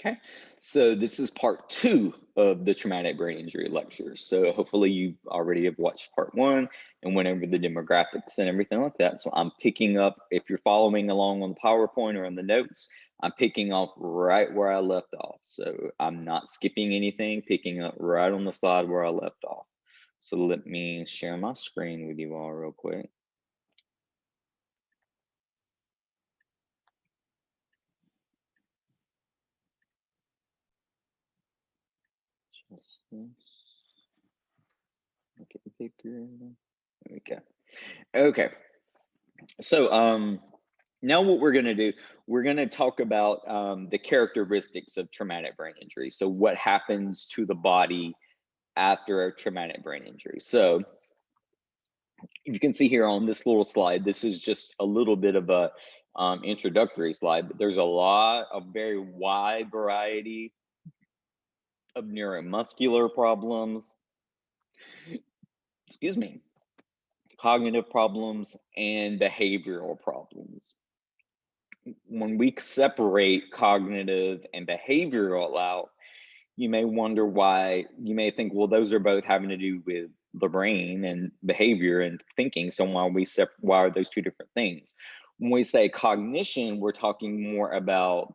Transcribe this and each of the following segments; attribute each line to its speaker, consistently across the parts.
Speaker 1: Okay, so this is part two of the traumatic brain injury lecture. So hopefully you already have watched part one and went over the demographics and everything like that. So I'm picking up, if you're following along on the PowerPoint or on the notes, I'm picking off right where I left off. So I'm not skipping anything, picking up right on the slide where I left off. So let me share my screen with you all real quick. Just this. Make it bigger. Okay. Okay. So now what we're going to do, we're going to talk about the characteristics of traumatic brain injury. So what happens to the body after a traumatic brain injury. So you can see here on this little slide, this is just a little bit of a introductory slide, but there's a very wide variety of neuromuscular problems, excuse me, cognitive problems, and behavioral problems. When we separate cognitive and behavioral out, you may wonder why. You may think, well, those are both having to do with the brain and behavior and thinking. So why are those two different things? When we say cognition, we're talking more about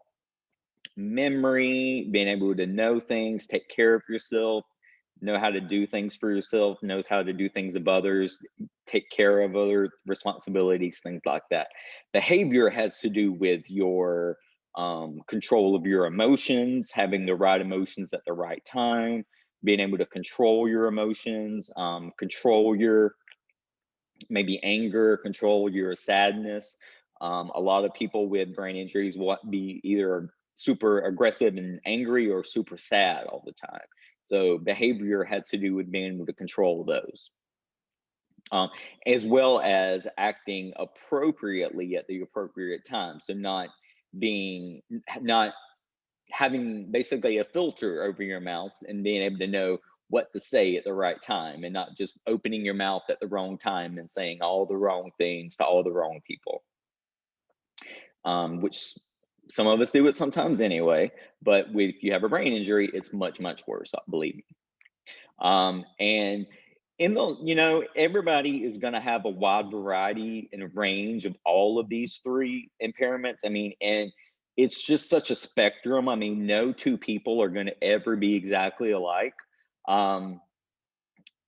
Speaker 1: memory, being able to know things, take care of yourself, know how to do things for yourself, knows how to do things of others, take care of other responsibilities, things like that. Behavior has to do with your control of your emotions, having the right emotions at the right time, being able to control your emotions, control your maybe anger, control your sadness. A lot of people with brain injuries will be either super aggressive and angry or super sad all the time. So behavior has to do with being able to control those, um, as well as acting appropriately at the appropriate time. So not having basically a filter over your mouth and being able to know what to say at the right time and not just opening your mouth at the wrong time and saying all the wrong things to all the wrong people, which some of us do it sometimes anyway. But if you have a brain injury, it's much, much worse, believe me. And everybody is going to have a wide variety and a range of all of these three impairments. I mean, and it's just such a spectrum. I mean, no two people are going to ever be exactly alike. Um,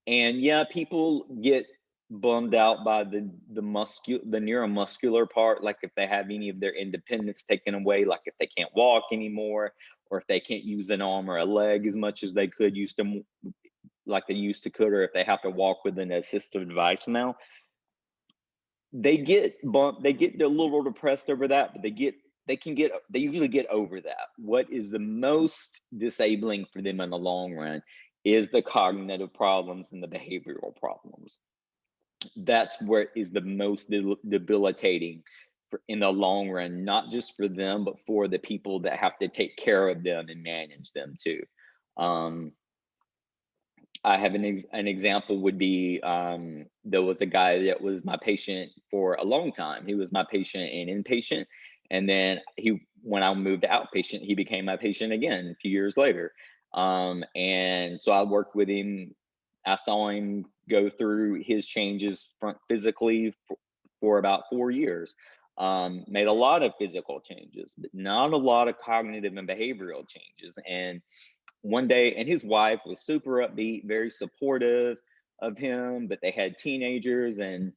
Speaker 1: and yeah, people get bummed out by the neuromuscular part, like if they have any of their independence taken away, like if they can't walk anymore, or if they can't use an arm or a leg as much as they could used to, like they used to could, or if they have to walk with an assistive device now. They get bumped, they get a little depressed over that, but they usually get over that. What is the most disabling for them in the long run is the cognitive problems and the behavioral problems. That's where is the most debilitating in the long run, not just for them, but for the people that have to take care of them and manage them too. I have an example would be, there was a guy that was my patient for a long time. He was my patient and inpatient. And then when I moved to outpatient, he became my patient again a few years later. And so I worked with him. I saw him go through his changes physically for about 4 years. Made a lot of physical changes, but not a lot of cognitive and behavioral changes. And one day, and his wife was super upbeat, very supportive of him, but they had teenagers. And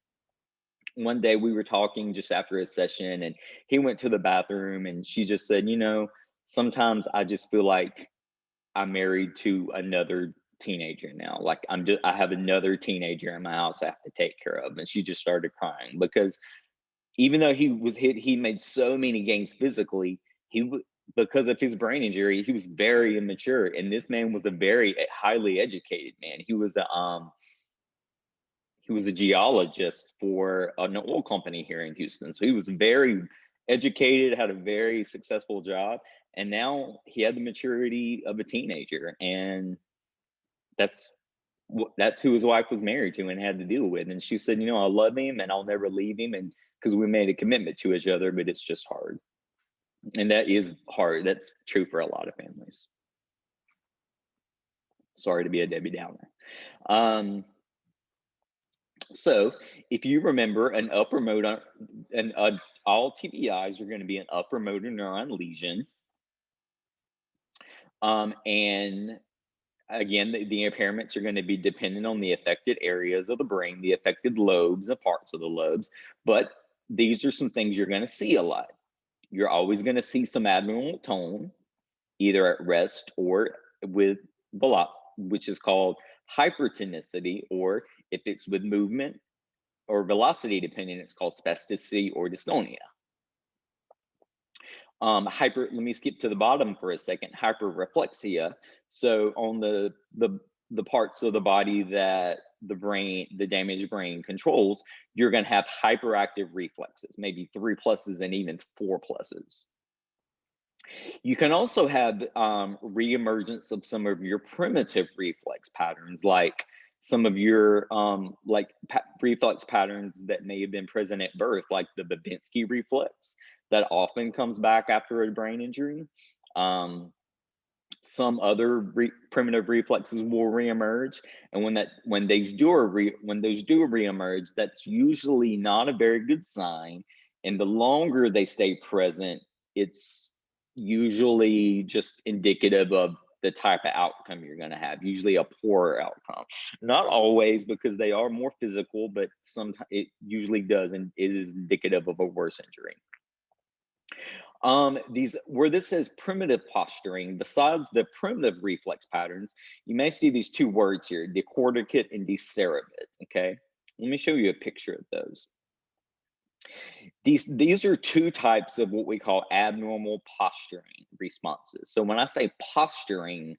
Speaker 1: one day we were talking just after his session, and he went to the bathroom, and she just said, sometimes I just feel like I'm married to another teenager now. Like I have another teenager in my house I have to take care of. And she just started crying because even though he made so many gains physically, because of his brain injury, he was very immature. And this man was a very highly educated man. He was a geologist for an oil company here in Houston. So he was very educated, had a very successful job, and now he had the maturity of a teenager. And that's who his wife was married to and had to deal with. And she said, I love him and I'll never leave him, and because we made a commitment to each other, but it's just hard. And that is hard. That's true for a lot of families. Sorry to be a Debbie Downer. So if you remember an upper motor, all TBIs are going to be an upper motor neuron lesion. And again, the impairments are going to be dependent on the affected areas of the brain, the affected lobes and parts of the lobes. But these are some things you're going to see a lot. You're always going to see some abnormal tone, either at rest or with which is called hypertonicity, or if it's with movement or velocity dependent, it's called spasticity or dystonia. Let me skip to the bottom for a second. Hyperreflexia. So on the parts of the body that the damaged brain controls, you're going to have hyperactive reflexes, maybe 3 pluses and even 4 pluses. You can also have reemergence of some of your primitive reflex patterns, like some of your reflex patterns that may have been present at birth, like the Babinski reflex that often comes back after a brain injury. Some other primitive reflexes will reemerge, and when those do reemerge, that's usually not a very good sign. And the longer they stay present, it's usually just indicative of the type of outcome you're going to have, usually a poorer outcome. Not always, because they are more physical, but sometimes it usually does, and it is indicative of a worse injury. Where this says primitive posturing, besides the primitive reflex patterns, you may see these 2 words here, decorticate and decerebate. Okay, let me show you a picture of those. These are 2 types of what we call abnormal posturing responses. So when I say posturing,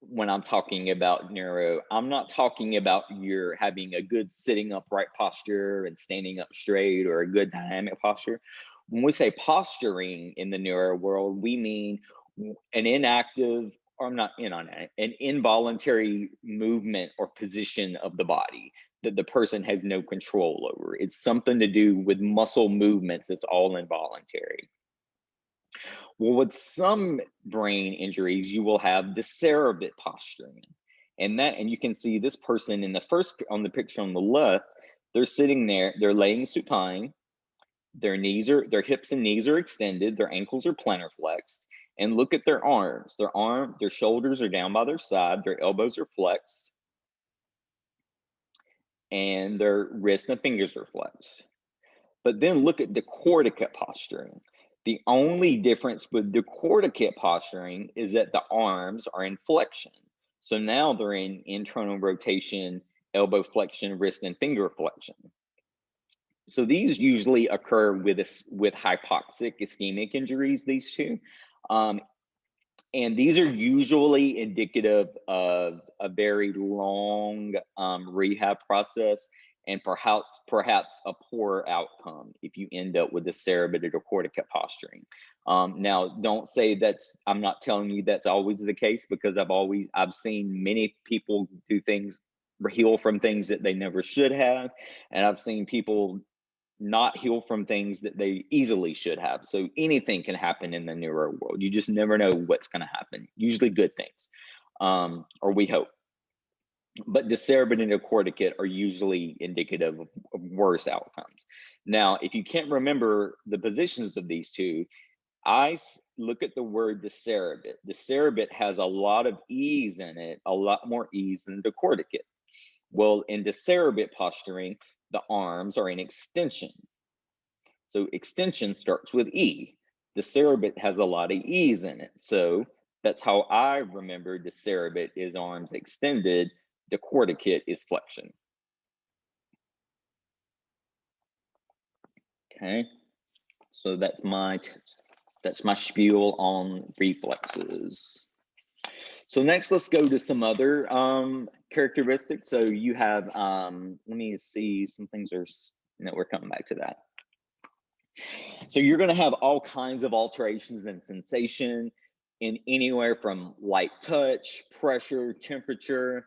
Speaker 1: when I'm talking about neuro, I'm not talking about you're having a good sitting upright posture and standing up straight, or a good dynamic posture. When we say posturing in the neuro world, we mean an inactive, or not an involuntary movement or position of the body that the person has no control over. It's something to do with muscle movements that's all involuntary. Well, with some brain injuries, you will have decerebate posturing. And you can see this person on the picture on the left, they're sitting there, they're laying supine, their hips and knees are extended, their ankles are plantar flexed, and look at their arms. Their shoulders are down by their side, their elbows are flexed, and their wrists and fingers are flexed. But then look at decorticate posturing. The only difference with decorticate posturing is that the arms are in flexion. So now they're in internal rotation, elbow flexion, wrist and finger flexion. So these usually occur with hypoxic ischemic injuries, these 2. And these are usually indicative of a very long rehab process, and perhaps a poorer outcome if you end up with decerebate or decorticate posturing. Now, don't say I'm not telling you that's always the case, because I've seen many people heal from things that they never should have, and I've seen people not heal from things that they easily should have. So anything can happen in the neuro world. You just never know what's going to happen. Usually good things, or we hope. But decerebate and decorticate are usually indicative of worse outcomes. Now, if you can't remember the positions of these 2, I look at the word decerebate. Decerebate has a lot of ease in it, a lot more ease than decorticate. Well, in decerebate posturing, the arms are in extension. So extension starts with E. Decerebate has a lot of E's in it. So that's how I remember decerebate is arms extended, decorticate is flexion. Okay, so that's my spiel on reflexes. So next, let's go to some other characteristics. So you have, let me see, some things are, no, we're coming back to that. So you're going to have all kinds of alterations in sensation in anywhere from light touch, pressure, temperature,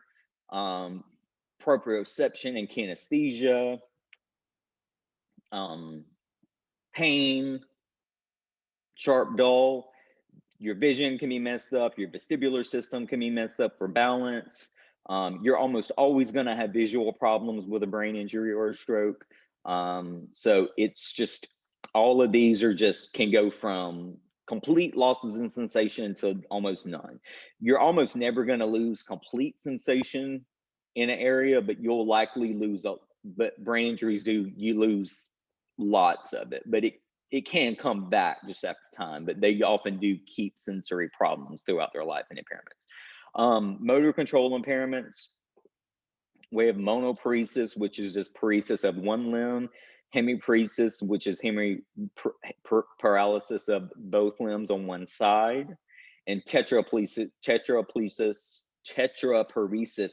Speaker 1: proprioception and kinesthesia, pain, sharp, dull. Your vision can be messed up. Your vestibular system can be messed up for balance. You're almost always going to have visual problems with a brain injury or a stroke. So it's just, all of these are just, can go from complete losses in sensation to almost none. You're almost never going to lose complete sensation in an area, but you'll likely lose, but brain injuries do, you lose lots of it, but it can come back just after time, but they often do keep sensory problems throughout their life and impairments. Motor control impairments, we have monoparesis, which is just paresis of one limb, hemiparesis, which is paralysis of both limbs on one side, and tetraparesis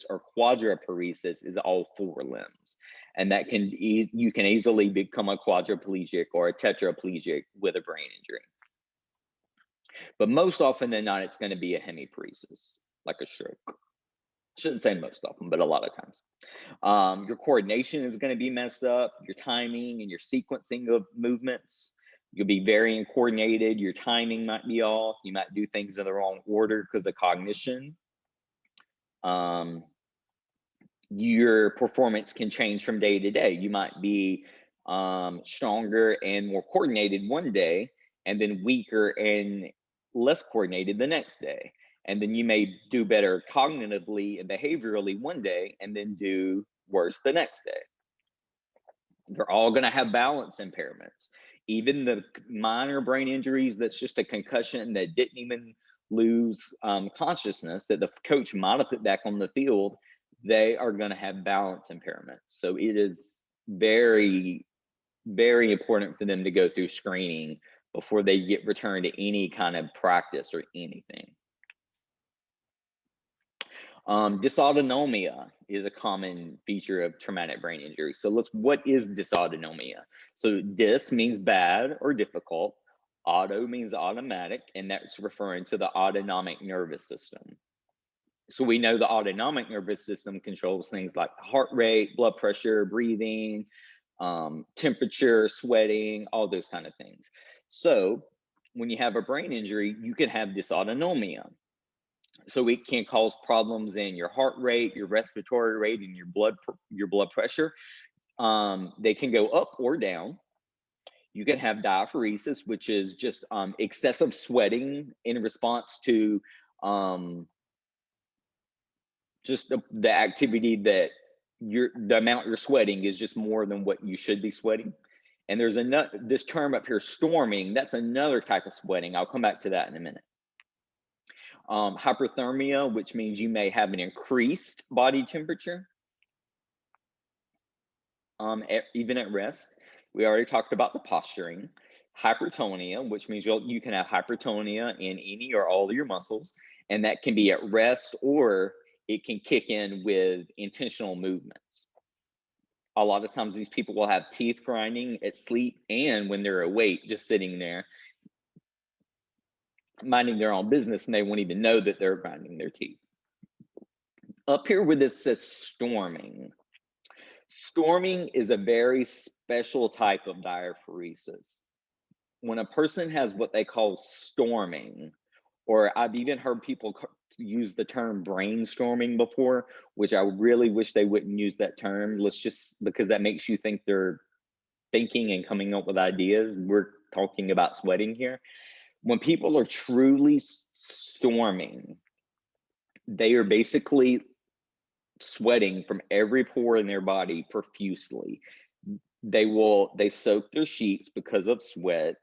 Speaker 1: or quadriparesis is all four limbs. And that can, you can easily become a quadriplegic or a tetraplegic with a brain injury. But most often than not, it's going to be a hemiparesis, like a stroke. Shouldn't say most often, but a lot of times. Your coordination is going to be messed up, your timing and your sequencing of movements. You'll be very uncoordinated. Your timing might be off. You might do things in the wrong order because of cognition. Your performance can change from day to day. You might be stronger and more coordinated one day, and then weaker and less coordinated the next day. And then you may do better cognitively and behaviorally one day, and then do worse the next day. They're all going to have balance impairments. Even the minor brain injuries, that's just a concussion that didn't even lose consciousness, that the coach might have put back on the field, they are going to have balance impairments. So it is very, very important for them to go through screening before they get returned to any kind of practice or anything. Dysautonomia is a common feature of traumatic brain injury. So what is dysautonomia? So dys means bad or difficult. Auto means automatic, and that's referring to the autonomic nervous system. So we know the autonomic nervous system controls things like heart rate, blood pressure, breathing, temperature, sweating, all those kind of things. So when you have a brain injury, you can have dysautonomia. So it can cause problems in your heart rate, your respiratory rate, and your blood pressure. They can go up or down. You can have diaphoresis, which is just excessive sweating in response to just the activity that the amount you're sweating is just more than what you should be sweating. And there's this term up here, storming. That's another type of sweating. I'll come back to that in a minute. Hyperthermia, which means you may have an increased body temperature, even at rest. We already talked about the posturing. Hypertonia, which means you can have hypertonia in any or all of your muscles, and that can be at rest, or it can kick in with intentional movements. A lot of times these people will have teeth grinding at sleep and when they're awake, just sitting there minding their own business, and they won't even know that they're grinding their teeth. Up here with this says storming. Storming is a very special type of diaphoresis. When a person has what they call storming, or I've even heard people use the term brainstorming before, which I really wish they wouldn't use that term. Because that makes you think they're thinking and coming up with ideas. We're talking about sweating here. When people are truly storming, they are basically sweating from every pore in their body profusely. They soak their sheets because of sweat.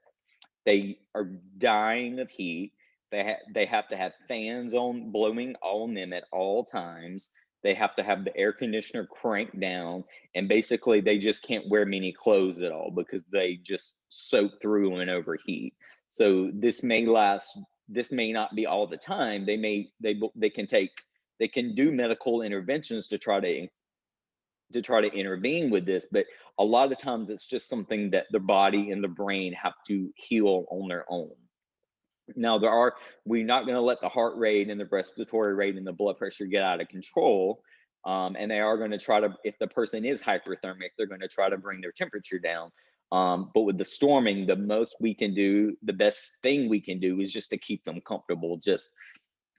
Speaker 1: They are dying of heat. They have to have fans on, blowing on them at all times. They have to have the air conditioner cranked down, and basically they just can't wear many clothes at all because they just soak through and overheat. So this may not be all the time. They can do medical interventions to try to intervene with this, but a lot of times it's just something that the body and the brain have to heal on their own. Now we're not going to let the heart rate and the respiratory rate and the blood pressure get out of control. And they are going to try to, if the person is hyperthermic, they're going to try to bring their temperature down. But with the storming, the most we can do, the best thing we can do is just to keep them comfortable.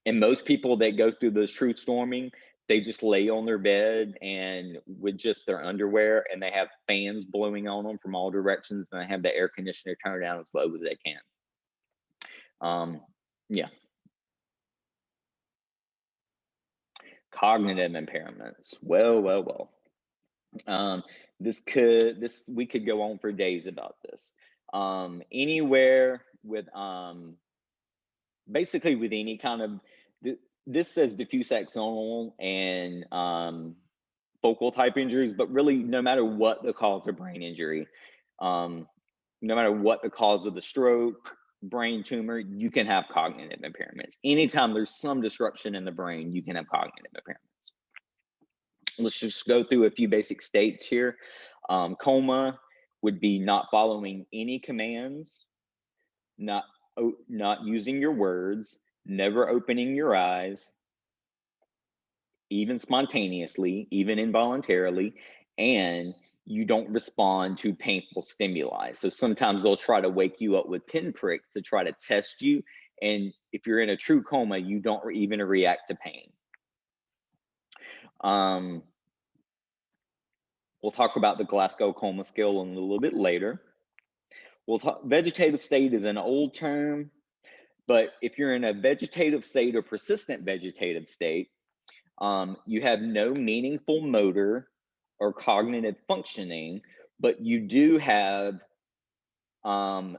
Speaker 1: And most people that go through the true storming, they just lay on their bed and with just their underwear, and they have fans blowing on them from all directions, and they have the air conditioner turned down as low as they can. Yeah. Cognitive impairments. Well. We could go on for days about this. Anywhere with basically with any kind of this says diffuse axonal and focal type injuries, but really no matter what the cause of brain injury, no matter what the cause of the stroke, brain tumor, you can have cognitive impairments. Anytime there's some disruption in the brain, you can have cognitive impairments. Let's just go through a few basic states here. Coma would be not following any commands, not using your words, never opening your eyes, even spontaneously, even involuntarily, and you don't respond to painful stimuli. So sometimes they'll try to wake you up with pinpricks to try to test you. And if you're in a true coma, you don't even react to pain. We'll talk about the Glasgow Coma Scale a little bit later. Vegetative state is an old term, but if you're in a vegetative state or persistent vegetative state, you have no meaningful motor or cognitive functioning, but you do have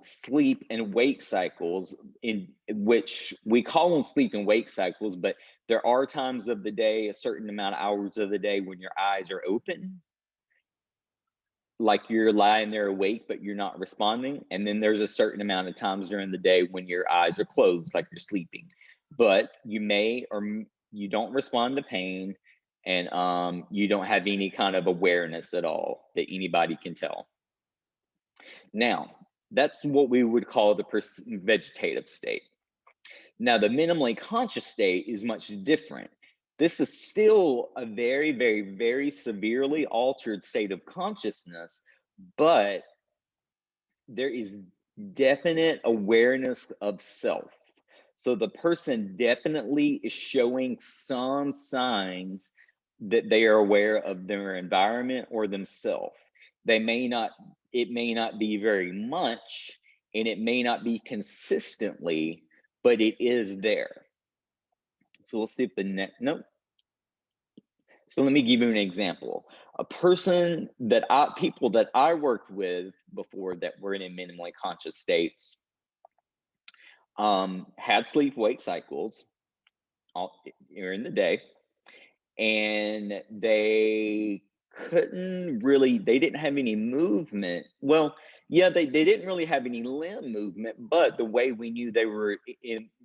Speaker 1: sleep and wake cycles, in which we call them sleep and wake cycles, but there are times of the day, a certain amount of hours of the day when your eyes are open, like you're lying there awake, but you're not responding. And then there's a certain amount of times during the day when your eyes are closed, like you're sleeping, but you may or you don't respond to pain, and you don't have any kind of awareness at all that anybody can tell. Now, that's what we would call the vegetative state. Now, the minimally conscious state is much different. This is still a very, very, very severely altered state of consciousness, but there is definite awareness of self. So the person definitely is showing some signs that they are aware of their environment or themselves. It may not be very much, and it may not be consistently, but it is there. So let's see if the next, nope. So let me give you an example. A person that people that I worked with before that were in minimally conscious states had sleep-wake cycles during the day, and they didn't have any movement. Well, yeah, they didn't really have any limb movement, but the way we knew they were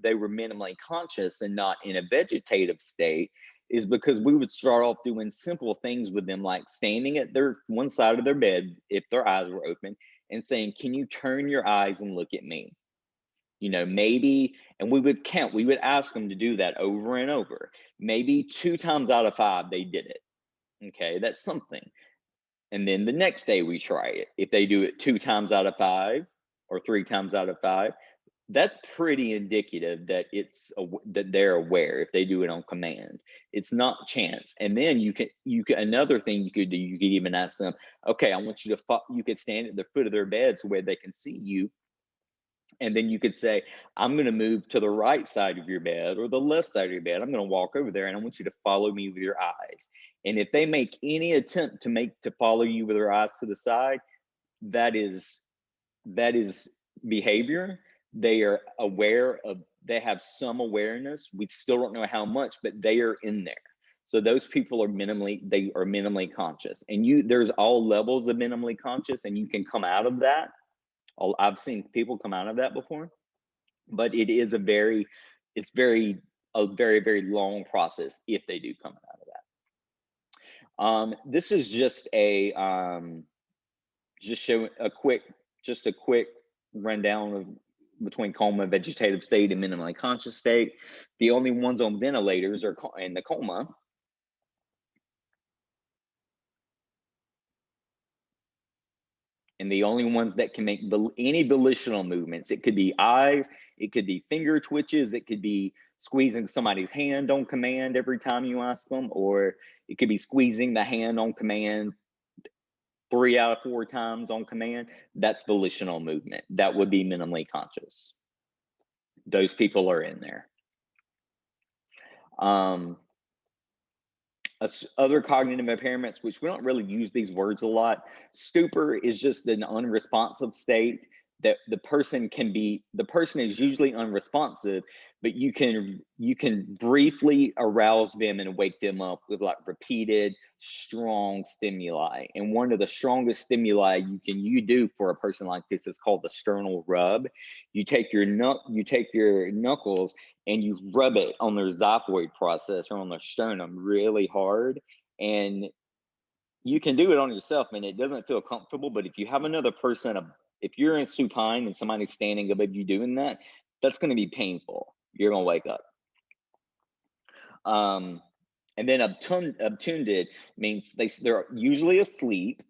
Speaker 1: minimally conscious and not in a vegetative state is because we would start off doing simple things with them, like standing at one side of their bed if their eyes were open and saying, "Can you turn your eyes and look at me?" Maybe, and we would ask them to do that over and over. Maybe 2 times out of 5, they did it. Okay, that's something. And then the next day we try it. If they do it 2 times out of 5 or 3 times out of 5, that's pretty indicative that that they're aware. If they do it on command, it's not chance. And then another thing you could do, you could even ask them, okay, I want you to, you could stand at the foot of their bed so where they can see you. And then you could say, I'm going to move to the right side of your bed or the left side of your bed. I'm going to walk over there and I want you to follow me with your eyes. And if they make any attempt to follow you with their eyes to the side, that is behavior. They are aware of, they have some awareness. We still don't know how much, but they are in there. So those people are minimally conscious. And there's all levels of minimally conscious, and you can come out of that. I've seen people come out of that before, but it is a very, very, very long process if they do come out of that. This is just showing a quick rundown of between coma, vegetative state, and minimally conscious state. The only ones on ventilators are in the coma. And the only ones that can make any volitional movements, it could be eyes, it could be finger twitches, it could be squeezing somebody's hand on command every time you ask them, or it could be squeezing the hand on command 3 out of 4 times on command. That's volitional movement. That would be minimally conscious. Those people are in there. Other cognitive impairments, which we don't really use these words a lot. Stupor is just an unresponsive state that the person is usually unresponsive, but you can briefly arouse them and wake them up with like repeated strong stimuli. And one of the strongest stimuli you do for a person like this is called the sternal rub. You take your knuckles and you rub it on their xiphoid process or on their sternum really hard. And you can do it on yourself and it doesn't feel comfortable, but if you have another person, if you're in supine and somebody's standing above you doing that, that's going to be painful. You're going to wake up. And then obtunded means they're usually asleep.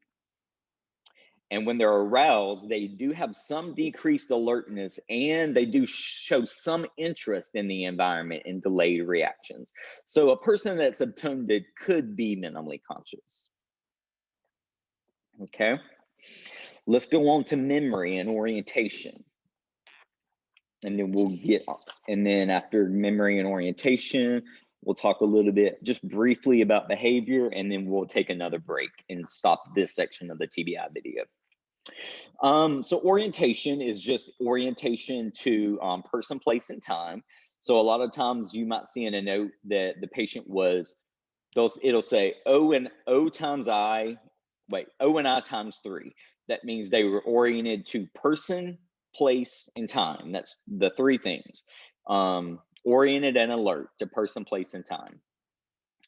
Speaker 1: And when they're aroused, they do have some decreased alertness and they do show some interest in the environment and delayed reactions. So a person that's obtunded could be minimally conscious. Okay, let's go on to memory and orientation. And then after memory and orientation, we'll talk a little bit just briefly about behavior, and then we'll take another break and stop this section of the TBI video. So orientation is just orientation to person, place, and time. So a lot of times you might see in a note that the patient it'll say O and I times 3. That means they were oriented to person, place, and time. That's the 3 things. Oriented and alert to person, place, and time.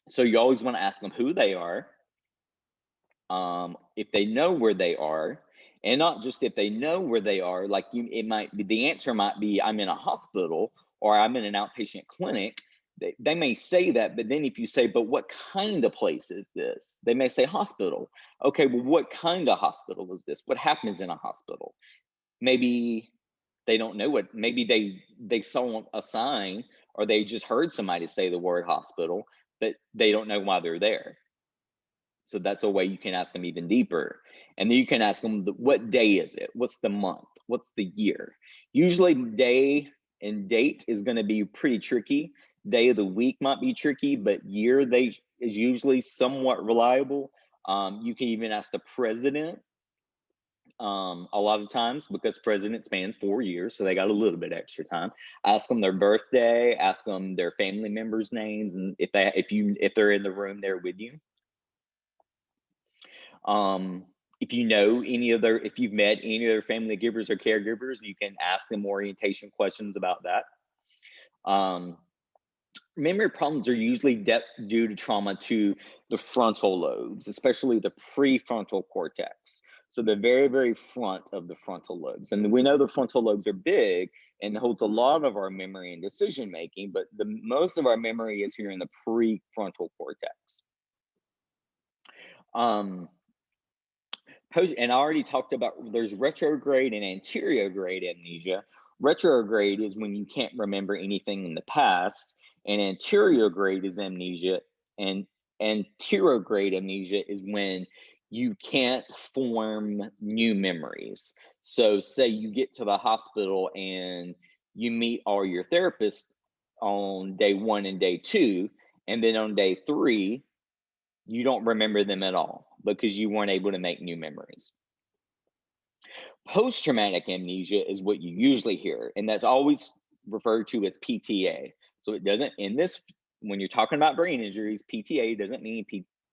Speaker 1: So you always want to ask them who they are, if they know where they are, and not just if they know where they are. Like the answer might be I'm in a hospital or I'm in an outpatient clinic. They may say that, but then if you say, but what kind of place is this? They may say hospital. Okay, well, what kind of hospital is this? What happens in a hospital? Maybe they don't know what, maybe they saw a sign or they just heard somebody say the word hospital, but they don't know why they're there. So that's a way you can ask them even deeper. And then you can ask them, what day is it? What's the month? What's the year? Usually day and date is going to be pretty tricky. Day of the week might be tricky, but year is usually somewhat reliable. You can even ask the president a lot of times, because president spans 4 years, so they got a little bit extra time. Ask them their birthday, ask them their family members' names, and if they're in the room there with you. If you've met any of their family givers or caregivers, you can ask them orientation questions about that. Memory problems are usually due to trauma to the frontal lobes, especially the prefrontal cortex. So the very, very front of the frontal lobes. And we know the frontal lobes are big and holds a lot of our memory and decision making, but most of our memory is here in the prefrontal cortex. And I already talked about, there's retrograde and anterograde amnesia. Retrograde is when you can't remember anything in the past, and anterograde is amnesia, and anterograde amnesia is when you can't form new memories. So say you get to the hospital and you meet all your therapists on day 1 and day 2, and then on day 3, you don't remember them at all because you weren't able to make new memories. Post-traumatic amnesia is what you usually hear, and that's always referred to as PTA. So it doesn't, when you're talking about brain injuries, PTA doesn't mean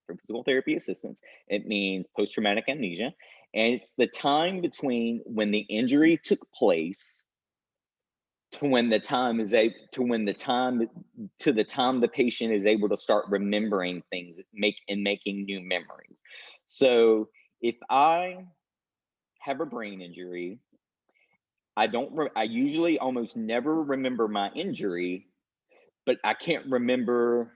Speaker 1: for physical therapy assistance. It means post-traumatic amnesia. And it's the time between when the injury took place to the time the patient is able to start remembering things, making new memories. So if I have a brain injury, I usually almost never remember my injury, but I can't remember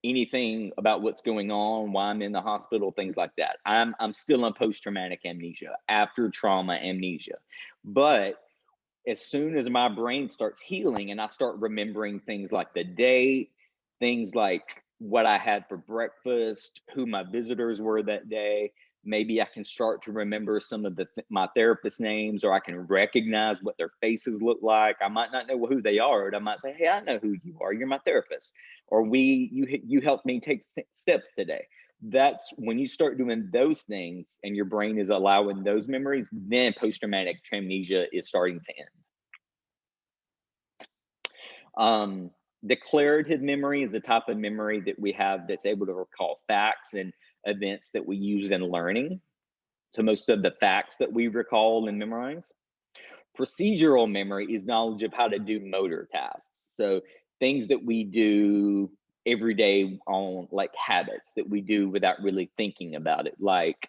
Speaker 1: anything about what's going on, why I'm in the hospital, things like that. I'm still on post-traumatic amnesia, after trauma amnesia. But as soon as my brain starts healing and I start remembering things like the date, things like what I had for breakfast, who my visitors were that day, maybe I can start to remember some of my therapist names, or I can recognize what their faces look like. I might not know who they are, but I might say, "Hey, I know who you are. You're my therapist," or you helped me take steps today. That's when you start doing those things and your brain is allowing those memories, then post-traumatic amnesia is starting to end. Declarative memory is a type of memory that we have that's able to recall facts and events that we use in learning. So most of the facts that we recall and memorize. Procedural memory is knowledge of how to do motor tasks. So things that we do every day, on like habits that we do without really thinking about it. Like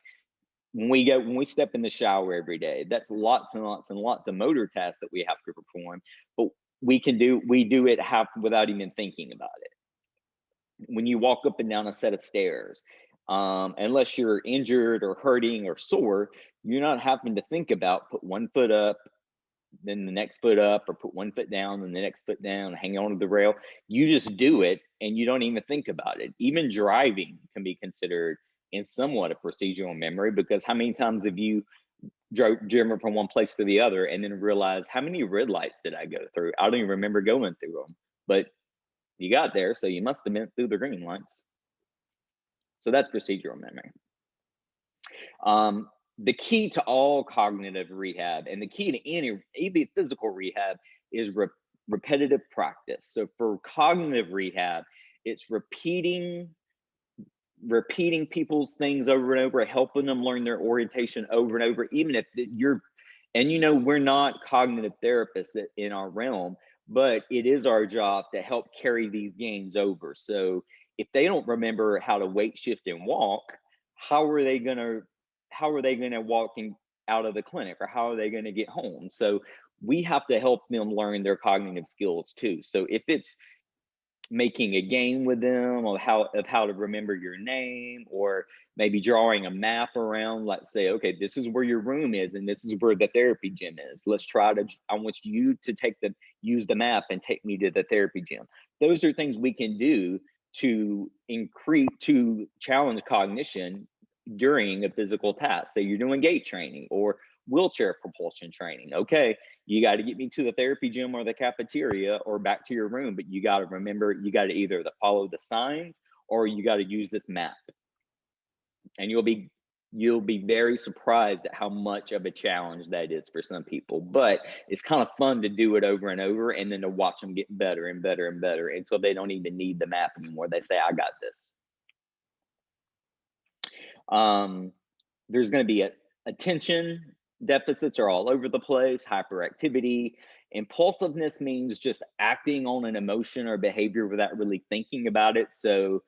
Speaker 1: when we step in the shower every day, that's lots and lots and lots of motor tasks that we have to perform, but we do it half without even thinking about it. When you walk up and down a set of stairs, unless you're injured or hurting or sore, you're not having to think about put one foot up, then the next foot up, or put one foot down and the next foot down, hang on to the rail. You just do it and you don't even think about it. Even driving can be considered in somewhat a procedural memory, because how many times have you driven from one place to the other and then realize, how many red lights did I go through? I don't even remember going through them, but you got there, so you must have been through the green lights. So that's procedural memory. The key to all cognitive rehab, and the key to any physical rehab, is repetitive practice. So for cognitive rehab, it's repeating people's things over and over, helping them learn their orientation over and over, even if you're, and we're not cognitive therapists in our realm, but it is our job to help carry these gains over. So if they don't remember how to weight shift and walk, how are they gonna walk out of the clinic, or how are they gonna get home? So we have to help them learn their cognitive skills too. So if it's making a game with them of how to remember your name, or maybe drawing a map around, let's say, okay, this is where your room is and this is where the therapy gym is. I want you to use the map and take me to the therapy gym. Those are things we can do to challenge cognition during a physical task. Say you're doing gait training or wheelchair propulsion training. Okay, you got to get me to the therapy gym or the cafeteria or back to your room, but you got to remember, you got to either follow the signs or you got to use this map. And you'll be very surprised at how much of a challenge that is for some people, but it's kind of fun to do it over and over, and then to watch them get better and better and better until they don't even need the map anymore. They say, I got this. There's going to be attention deficits are all over the place, hyperactivity. Impulsiveness means just acting on an emotion or behavior without really thinking about it. So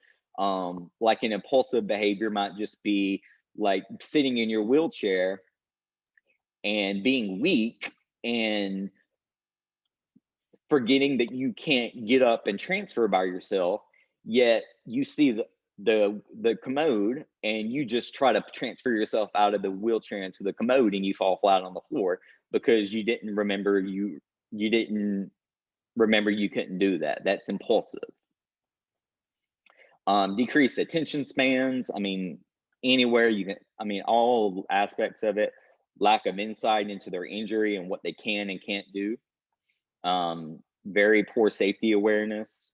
Speaker 1: like an impulsive behavior might just be like sitting in your wheelchair and being weak and forgetting that you can't get up and transfer by yourself, yet you see the commode and you just try to transfer yourself out of the wheelchair into the commode and you fall flat on the floor because you didn't remember you couldn't do that. That's impulsive. Decreased attention spans. I mean, anywhere you can, all aspects of it. Lack of insight into their injury and what they can and can't do. Very poor safety awareness.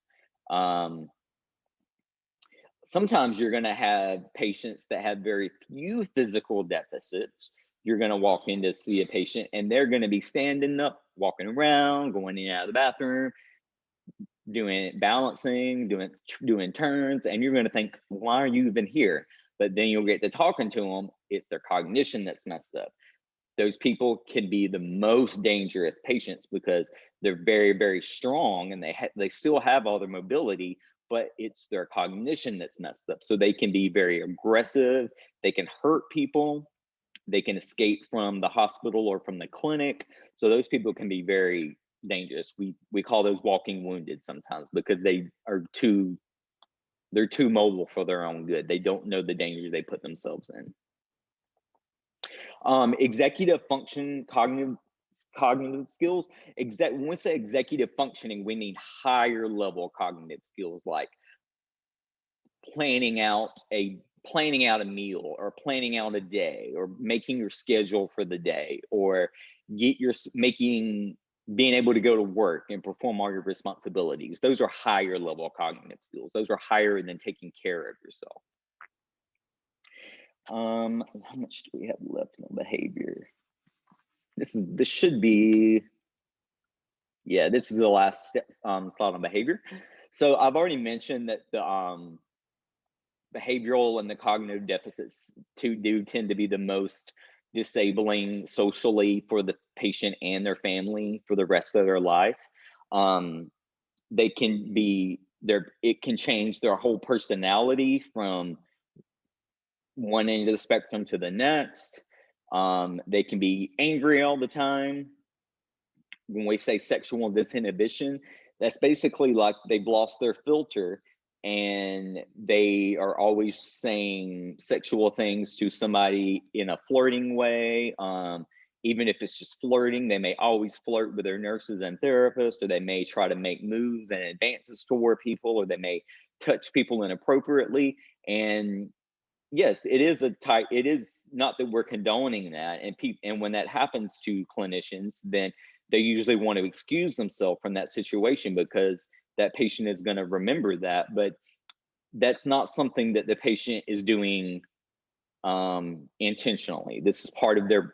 Speaker 1: Sometimes you're going to have patients that have very few physical deficits. You're going to walk in to see a patient and they're going to be standing up, walking around, going in and out of the bathroom, doing balancing, doing turns, and you're going to think, why are you even here? But then you'll get to talking to them, it's their cognition that's messed up. Those people can be the most dangerous patients because they're very, very strong and they still have all their mobility, but it's their cognition that's messed up. So they can be very aggressive, they can hurt people, they can escape from the hospital or from the clinic. So those people can be very dangerous. We call those walking wounded sometimes because they are too They're too mobile for their own good. They don't know the danger they put themselves in. Executive function, cognitive skills. When we say executive functioning, we mean higher level cognitive skills like planning out a meal, or planning out a day, or making your schedule for the day, or being able to go to work and perform all your responsibilities. Those are higher level cognitive skills. Those are higher than taking care of yourself. How much do we have left on behavior? This should be, yeah, this is the last slide on behavior. So I've already mentioned that the behavioral and the cognitive deficits do tend to be the most disabling socially for the patient and their family for the rest of their life. They can be it can change their whole personality from one end of the spectrum to the next. They can be angry all the time. When we say sexual disinhibition, that's basically like they've lost their filter and they are always saying sexual things to somebody in a flirting way. Even if it's just flirting, they may always flirt with their nurses and therapists, or they may try to make moves and advances toward people, or they may touch people inappropriately. And yes, it is not that we're condoning that. And when that happens to clinicians, then they usually want to excuse themselves from that situation because that patient is going to remember that. But that's not something that the patient is doing intentionally. This is part of their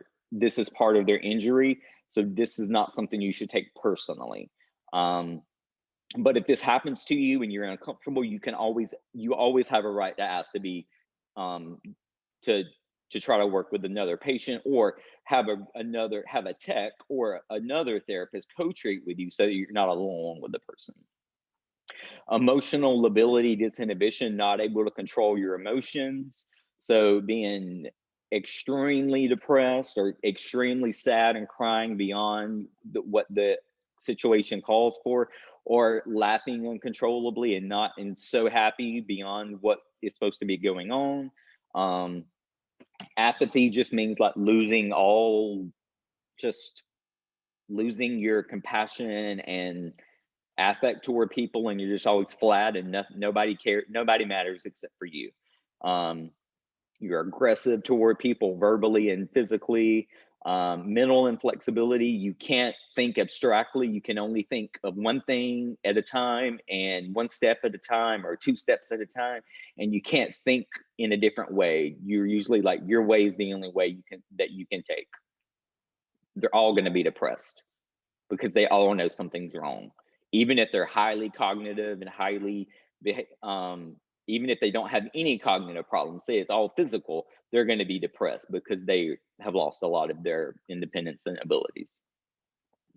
Speaker 1: injury. So this is not something you should take personally. But if this happens to you and you're uncomfortable, you always have a right to ask to be to try to work with another patient, or have a tech or another therapist co-treat with you so that you're not alone with the person. Emotional lability, disinhibition, not able to control your emotions. So being extremely depressed or extremely sad and crying beyond what the situation calls for, or laughing uncontrollably and so happy beyond what is supposed to be going on. Apathy just means like losing your compassion and affect toward people, and you're just always flat and nobody matters except for you. You're aggressive toward people verbally and physically. Mental inflexibility, you can't think abstractly. You can only think of one thing at a time, and one step at a time, or two steps at a time, and you can't think in a different way. You're usually like, your way is the only way that you can take. They're all going to be depressed because they all know something's wrong, even if they're highly cognitive and even if they don't have any cognitive problems, say it's all physical, they're going to be depressed because they have lost a lot of their independence and abilities.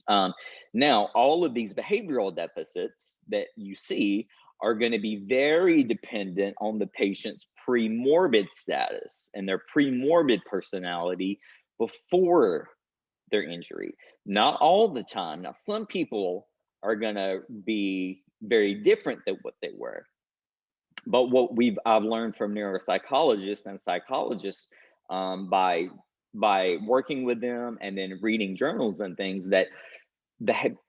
Speaker 1: Now, all of these behavioral deficits that you see are going to be very dependent on the patient's premorbid status and their premorbid personality before their injury. Not all the time. Now, some people are going to be very different than what they were. But what I've learned from neuropsychologists and psychologists by working with them and then reading journals and things, that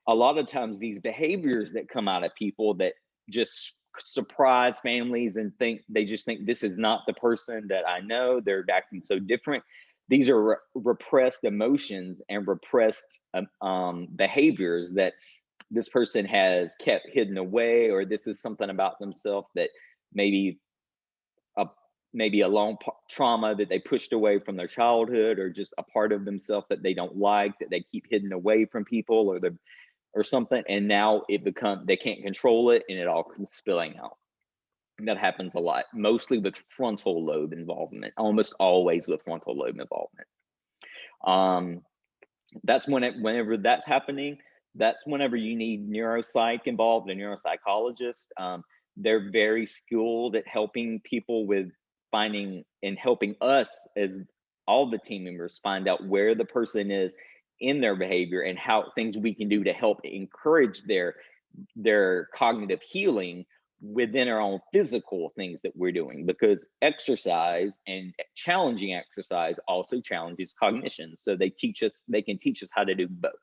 Speaker 1: a lot of times these behaviors that come out of people that just surprise families and they just think this is not the person that I know, they're acting so different. These are repressed emotions and repressed behaviors that this person has kept hidden away, or this is something about themselves that maybe a long trauma that they pushed away from their childhood, or just a part of themselves that they don't like, that they keep hidden away from people, or something, and now they can't control it, and it all comes spilling out. And that happens a lot, mostly with frontal lobe involvement, almost always with frontal lobe involvement. That's whenever that's happening, that's whenever you need neuropsych involved, a neuropsychologist. They're very skilled at helping people with finding and helping us as all the team members find out where the person is in their behavior and how things we can do to help encourage their cognitive healing within our own physical things that we're doing, because exercise and challenging exercise also challenges cognition. So they can teach us how to do both.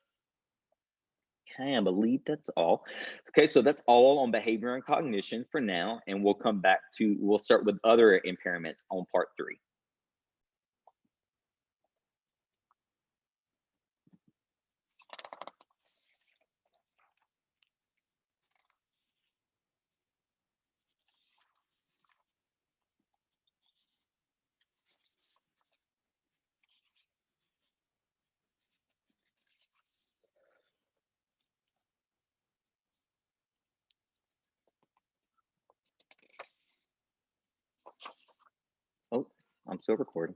Speaker 1: Okay, I believe that's all. Okay, so that's all on behavior and cognition for now, and we'll start with other impairments on part 3. Oh, I'm still recording.